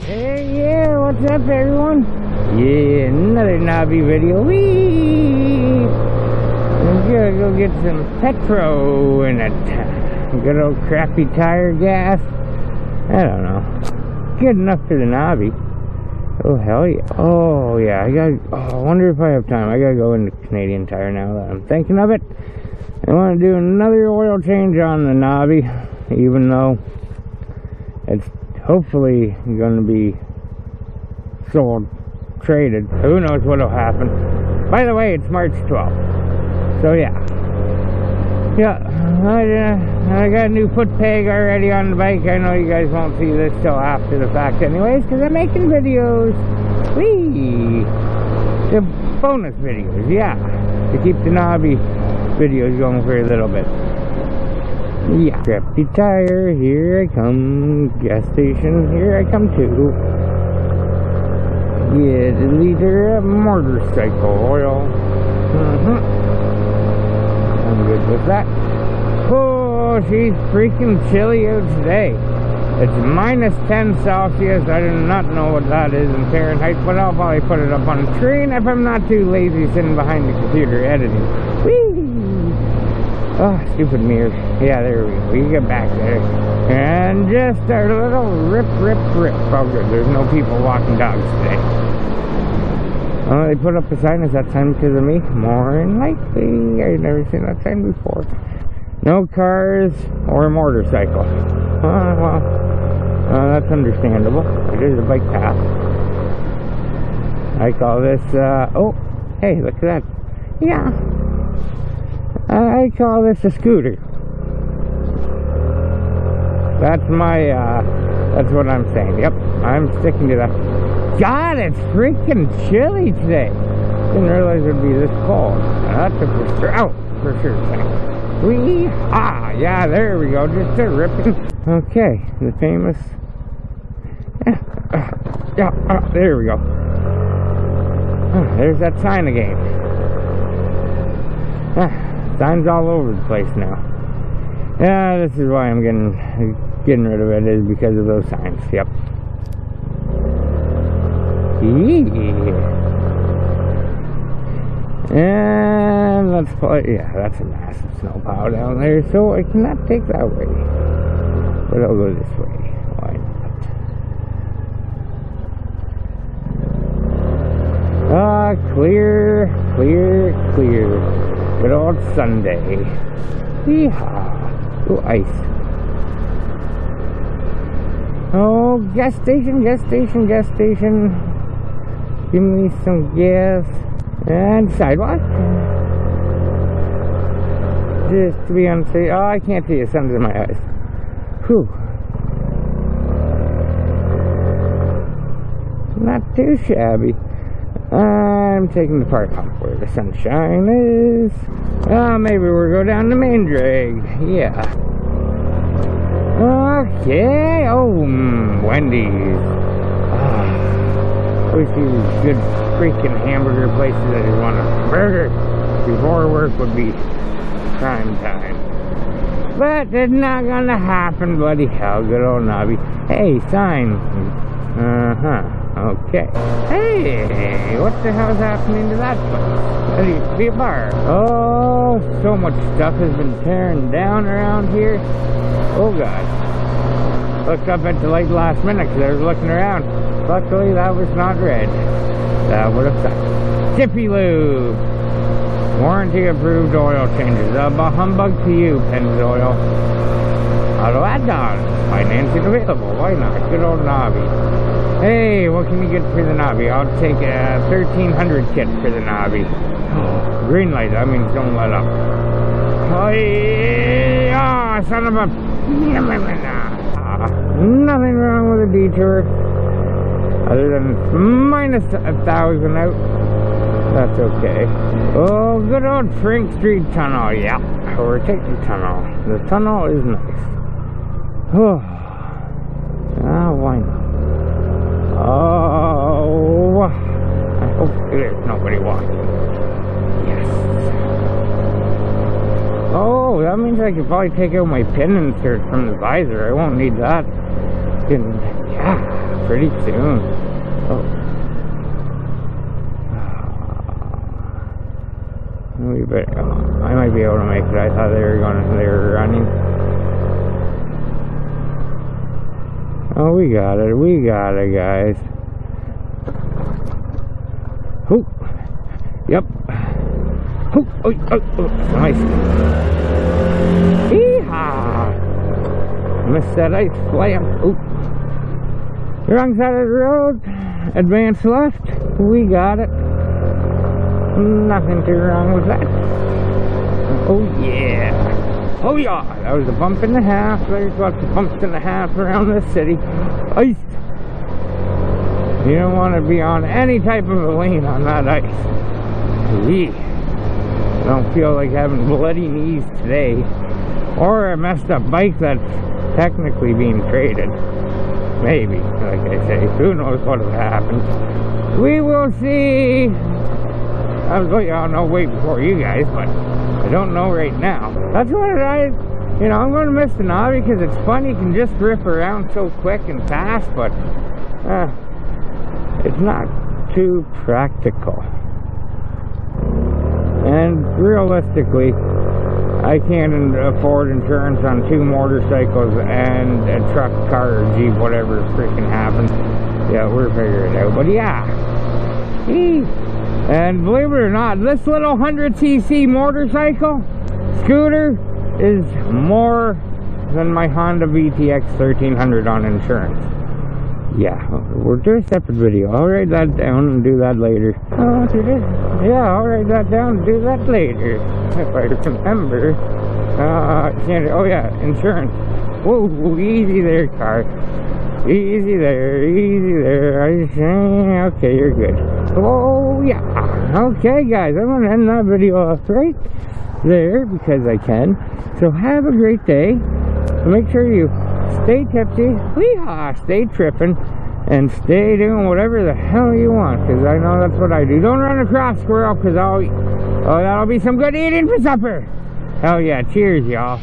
Hey, yeah, what's up, everyone? Yeah, another Navi video. Whee! I'm gonna go get some petrol in it. Good old crappy tire gas. I don't know. Good enough for the Navi. Oh, hell yeah. Oh, yeah, I wonder if I have time. I gotta go into Canadian Tire now that I'm thinking of it. I want to do another oil change on the Navi, even though it's hopefully going to be sold, traded. Who knows what'll happen. By the way, it's March 12th. So yeah. I got a new foot peg already on the bike. I know you guys won't see this till after the fact anyways, because I'm making videos. Whee! The bonus videos, yeah. To keep the Navi videos going for a little bit. Yeah. Crappy tire, here I come. Gas station, here I come too. Get a liter of motorcycle oil. I'm good with that. Oh, she's freaking chilly out today. It's minus 10 Celsius. I do not know what that is in Fahrenheit, but I'll probably put it up on the screen if I'm not too lazy sitting behind the computer editing. Whee! Oh, stupid mirrors. Yeah, there we go. We get back there. And just our little rip. Oh, good. There's no people walking dogs today. Oh, they put up a sign. Is that sign because of me? More than likely. I've never seen that sign before. No cars or motorcycle. Well, that's understandable. It is a bike path. I call this, oh, hey, look at that. Yeah. I call this a scooter. That's my, that's what I'm saying. Yep, I'm sticking to that. God, it's freaking chilly today. Didn't realize it would be this cold. That's a for sure thing. Yeah, there we go. Just a ripping. Okay, the famous. There we go. There's that sign again. Signs all over the place now. Yeah, this is why I'm getting rid of it, is because of those signs. Yep. And let's play. Yeah, that's a massive snow pile down there, so I cannot take that way. But I'll go this way. Why not? Clear. Good old Sunday. Yeehaw. Ooh, ice. Oh, gas station. Give me some gas. And sidewalk. Just to be unsafe. Oh, I can't see. The sun's in my eyes. Whew. Not too shabby. I'm taking the park hump where the sunshine is. Maybe we'll go down the main drag. Yeah. Okay. Oh, Wendy's. Always these good freaking hamburger places that you want a burger before work would be prime time. But it's not gonna happen, bloody hell. Good old Navi. Hey, sign. Okay. Hey, what the hell's happening to that place? That used to be a bar. Oh, so much stuff has been tearing down around here. Oh god. Looked up at the late last minute because I was looking around. Luckily that was not red. That would have sucked. Tippy Lube. Warranty approved oil changes. A humbug to you, Pennzoil. Auto add-on. Financing available. Why not? Good old Navi. Hey, what can you get for the Navi? I'll take a 1300 kit for the Navi. Green light. That means don't let up. Oh, son of a... Nothing wrong with a detour. Other than minus 1,000 out. That's okay. Oh, good old Frank Street Tunnel. Yeah, we're taking tunnel. The tunnel is nice. Oh, why not? Oh, I hope there's nobody walking. Yes. Oh, that means I could probably take out my pin insert from the visor. I won't need that. Can yeah, pretty soon. Oh. I might be able to make it. I thought they were running. Oh, we got it, guys. Hoop. Yep. Hoop. Oh, nice. Yeehaw! Missed that ice slam. Oop. Wrong side of the road. Advance left. We got it. Nothing too wrong with that. Oh yeah. Oh yeah. That was a bump and a half. There's lots of bumps and a half around this city. Ice. You don't want to be on any type of a lane on that ice. Gee. I don't feel like having bloody knees today. Or a messed up bike that's technically being traded. Maybe, like I say. Who knows what'll happen. We will see. I was like, I'll know way before you guys, but I don't know right now. That's what I'm going to miss the Navi because it's fun. You can just riff around so quick and fast, but it's not too practical. And realistically, I can't afford insurance on 2 motorcycles and a truck, car, or Jeep, whatever freaking happens. Yeah, we're figuring it out. But yeah. And believe it or not, this little 100cc motorcycle scooter is more than my Honda VTX 1300 on insurance. Yeah, we'll do a separate video. I'll write that down and do that later. Yeah, I'll write that down and do that later. If I remember. Oh yeah, insurance. Whoa, easy there, car. Easy there, easy there. Okay, you're good. Oh yeah. Okay, guys, I'm gonna end that video off right there because I can. So have a great day. Make sure you stay tipsy, stay tripping, and stay doing whatever the hell you want, because I know that's what I do. Don't run across squirrel, because that'll be some good eating for supper. Hell yeah, cheers, y'all.